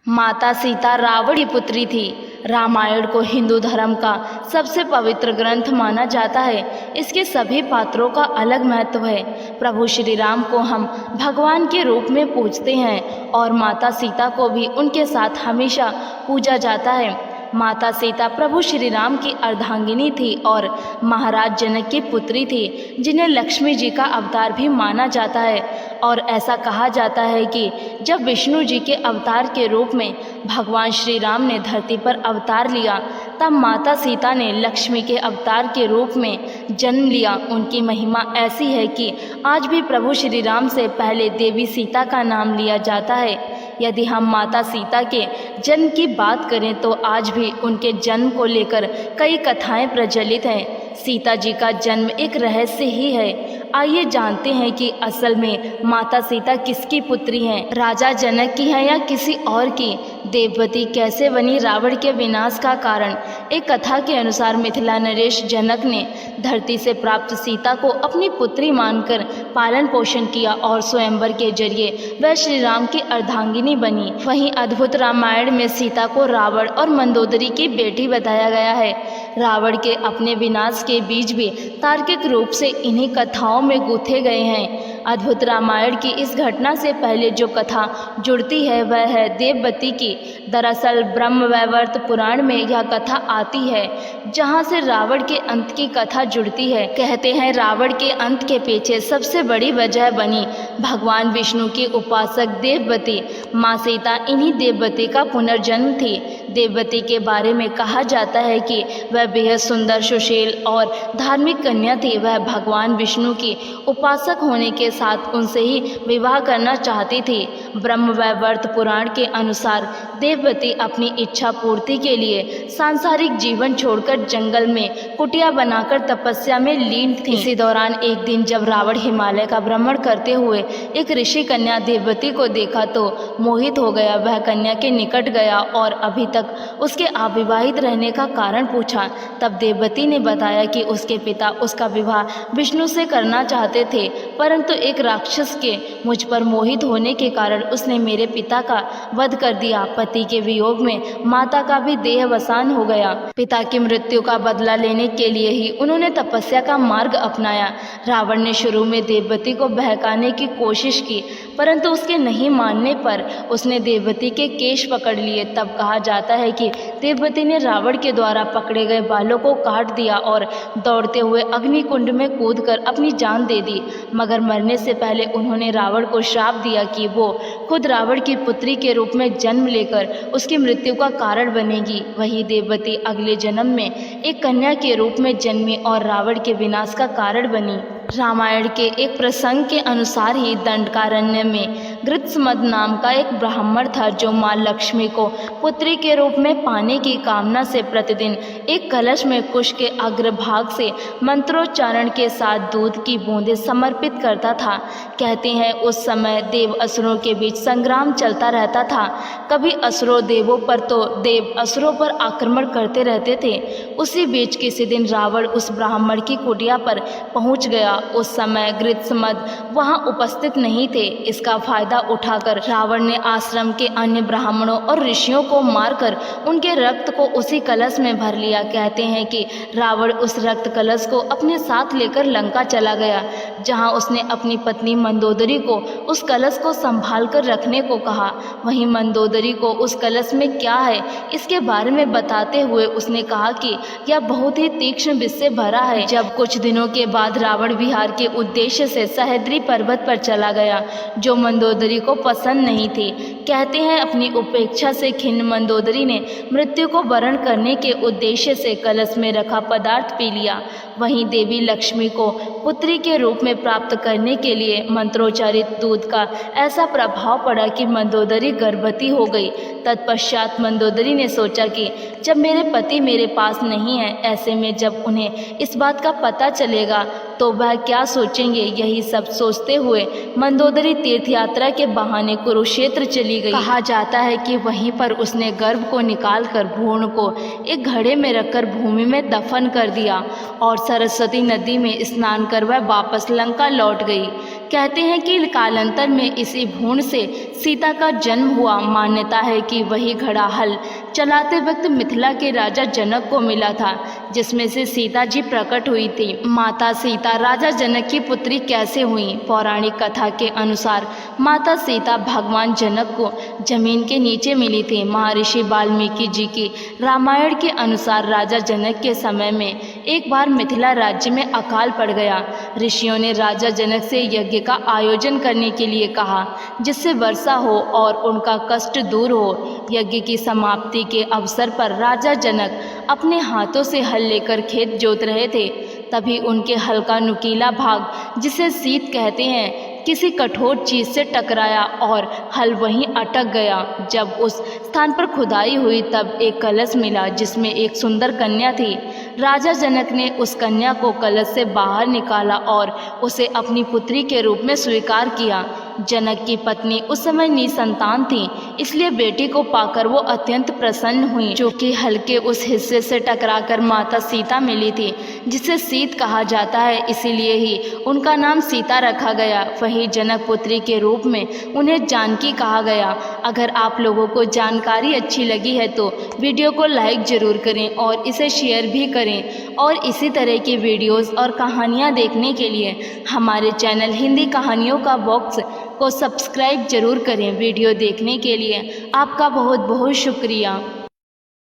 माता सीता रावण की पुत्री थी। रामायण को हिंदू धर्म का सबसे पवित्र ग्रंथ माना जाता है। इसके सभी पात्रों का अलग महत्व है। प्रभु श्री राम को हम भगवान के रूप में पूजते हैं और माता सीता को भी उनके साथ हमेशा पूजा जाता है। माता सीता प्रभु श्री राम की अर्धांगिनी थी और महाराज जनक की पुत्री थी, जिन्हें लक्ष्मी जी का अवतार भी माना जाता है। और ऐसा कहा जाता है कि जब विष्णु जी के अवतार के रूप में भगवान श्री राम ने धरती पर अवतार लिया, तब माता सीता ने लक्ष्मी के अवतार के रूप में जन्म लिया। उनकी महिमा ऐसी है कि आज भी प्रभु श्री राम से पहले देवी सीता का नाम लिया जाता है। यदि हम माता सीता के जन्म की बात करें तो आज भी उनके जन्म को लेकर कई कथाएं प्रचलित हैं। सीता जी का जन्म एक रहस्य ही है। आइए जानते हैं कि असल में माता सीता किसकी पुत्री हैं, राजा जनक की है या किसी और की। देववती कैसे बनी रावण के विनाश का कारण। एक कथा के अनुसार मिथिला नरेश जनक ने धरती से प्राप्त सीता को अपनी पुत्री मानकर पालन पोषण किया और स्वयंवर के जरिए वह श्री राम की अर्धांगिनी बनी। वहीं अद्भुत रामायण में सीता को रावण और मंदोदरी की बेटी बताया गया है। रावण के अपने विनाश के बीज भी तार्किक रूप से इन्हीं कथाओं में गूंथे गए हैं। अद्भुत रामायण की इस घटना से पहले जो कथा जुड़ती है वह है देववती की। दरअसल ब्रह्मवैवर्त पुराण में यह कथा आती है, जहां से रावण के अंत की कथा जुड़ती है। कहते हैं रावण के अंत के पीछे सबसे बड़ी वजह बनी भगवान विष्णु की उपासक देववती। माँ सीता इन्हीं देववती का पुनर्जन्म थी। देववती के बारे में कहा जाता है कि वह बेहद सुंदर, सुशील और धार्मिक कन्या थी। वह भगवान विष्णु की उपासक होने के साथ उनसे ही विवाह करना चाहती थी। ब्रह्मवैवर्त पुराण के अनुसार देववती अपनी इच्छा पूर्ति के लिए सांसारिक जीवन छोड़कर जंगल में कुटिया बनाकर तपस्या में लीन थी। इसी दौरान एक दिन जब रावण हिमालय का भ्रमण करते हुए एक ऋषि कन्या देववती को देखा तो मोहित हो गया। वह कन्या के निकट गया और अभी तक उसके अविवाहित रहने का कारण पूछा। तब देववती ने बताया कि उसके पिता उसका विवाह विष्णु से करना चाहते थे, परंतु एक राक्षस के मुझ पर मोहित होने के कारण उसने मेरे पिता का वध कर दिया। पति के वियोग में माता का भी देहावसान हो गया। पिता की मृत्यु का बदला लेने के लिए ही उन्होंने तपस्या का मार्ग अपनाया। रावण ने शुरू में देववती को बहकाने की कोशिश की, परंतु उसके नहीं मानने पर उसने देववती के केश पकड़ लिए। तब कहा जाता है कि देववती ने रावण के द्वारा पकड़े गए बालों को काट दिया और दौड़ते हुए अग्निकुंड में कूदकर अपनी जान दे दी। मगर मरने से पहले उन्होंने रावण को श्राप दिया कि वो खुद रावण की पुत्री के रूप में जन्म लेकर उसकी मृत्यु का कारण बनेगी। वही देववती अगले जन्म में एक कन्या के रूप में जन्मी और रावण के विनाश का कारण बनी। रामायण के एक प्रसंग के अनुसार ही दंडकारण्य में गृत्समद नाम का एक ब्राह्मण था, जो माँ लक्ष्मी को पुत्री के रूप में पाने की कामना से प्रतिदिन एक कलश में कुश के अग्रभाग से मंत्रोच्चारण के साथ दूध की बूंदें समर्पित करता था। कहते हैं उस समय देव असुरों के बीच संग्राम चलता रहता था। कभी असुरों देवों पर तो देव असुरों पर आक्रमण करते रहते थे। उसी बीच किसी दिन रावण उस ब्राह्मण की कुटिया पर पहुंच गया। उस समय गृत्समद वहां उपस्थित नहीं थे। इसका फायदा उठाकर रावण ने आश्रम के अन्य ब्राह्मणों और ऋषियों को मारकर उनके रक्त को उसी कलश में भर लिया। कहते हैं कि रावण उस रक्त कलश को अपने साथ लेकर लंका चला गया, जहां उसने अपनी पत्नी मंदोदरी को उस कलश को संभाल कर रखने को कहा। वहीं मंदोदरी को उस कलश में क्या है इसके बारे में बताते हुए उसने कहा कि यह बहुत ही तीक्ष्ण विष से भरा है। जब कुछ दिनों के बाद रावण विहार के उद्देश्य से सह्याद्री पर्वत पर चला गया, जो मंदोदरी को पसंद नहीं थी। कहते हैं अपनी उपेक्षा से खिन्न मंदोदरी ने मृत्यु को वरण करने के उद्देश्य से कलश में रखा पदार्थ पी लिया। वहीं देवी लक्ष्मी को पुत्री के रूप में प्राप्त करने के लिए मंत्रोच्चारित दूध का ऐसा प्रभाव पड़ा कि मंदोदरी गर्भवती हो गई। तत्पश्चात मंदोदरी ने सोचा कि जब मेरे पति मेरे पास नहीं है, ऐसे में जब उन्हें इस बात का पता चलेगा तो वह क्या सोचेंगे। यही सब सोचते हुए मंदोदरी तीर्थ यात्रा के बहाने कुरुक्षेत्र चली गई। कहा जाता है कि वहीं पर उसने गर्भ को निकालकर भ्रूण को एक घड़े में रखकर भूमि में दफन कर दिया और सरस्वती नदी में स्नान कर वह वापस लंका लौट गई। कहते हैं कि कालांतर में इसी भ्रूण से सीता का जन्म हुआ। मान्यता है कि वही घड़ा हल चलाते वक्त मिथिला के राजा जनक को मिला था, जिसमें से सीता जी प्रकट हुई थी। माता सीता राजा जनक की पुत्री कैसे हुई? पौराणिक कथा के अनुसार माता सीता भगवान जनक को जमीन के नीचे मिली थी। महर्षि वाल्मीकि जी की रामायण के अनुसार राजा जनक के समय में एक बार मिथिला राज्य में अकाल पड़ गया। ऋषियों ने राजा जनक से यज्ञ का आयोजन करने के लिए कहा, जिससे वर्षा हो और उनका कष्ट दूर हो। यज्ञ की समाप्ति के अवसर पर राजा जनक अपने हाथों से हल लेकर खेत जोत रहे थे। तभी उनके हल का नुकीला भाग, जिसे सीत कहते हैं, किसी कठोर चीज से टकराया और हल वहीं अटक गया। जब उस स्थान पर खुदाई हुई तब एक कलश मिला, जिसमें एक सुंदर कन्या थी। राजा जनक ने उस कन्या को कलश से बाहर निकाला और उसे अपनी पुत्री के रूप में स्वीकार किया। जनक की पत्नी उस समय निसंतान थी, इसलिए बेटी को पाकर वो अत्यंत प्रसन्न हुई, जो कि हल के उस हिस्से से टकराकर माता सीता मिली थी, जिसे सीत कहा जाता है। इसीलिए ही उनका नाम सीता रखा गया। वही जनक पुत्री के रूप में उन्हें जानकी कहा गया। अगर आप लोगों को जानकारी अच्छी लगी है तो वीडियो को लाइक ज़रूर करें और इसे शेयर भी करें। और इसी तरह की वीडियोस और कहानियाँ देखने के लिए हमारे चैनल हिंदी कहानियों का बॉक्स को सब्सक्राइब जरूर करें। वीडियो देखने के लिए आपका बहुत बहुत शुक्रिया।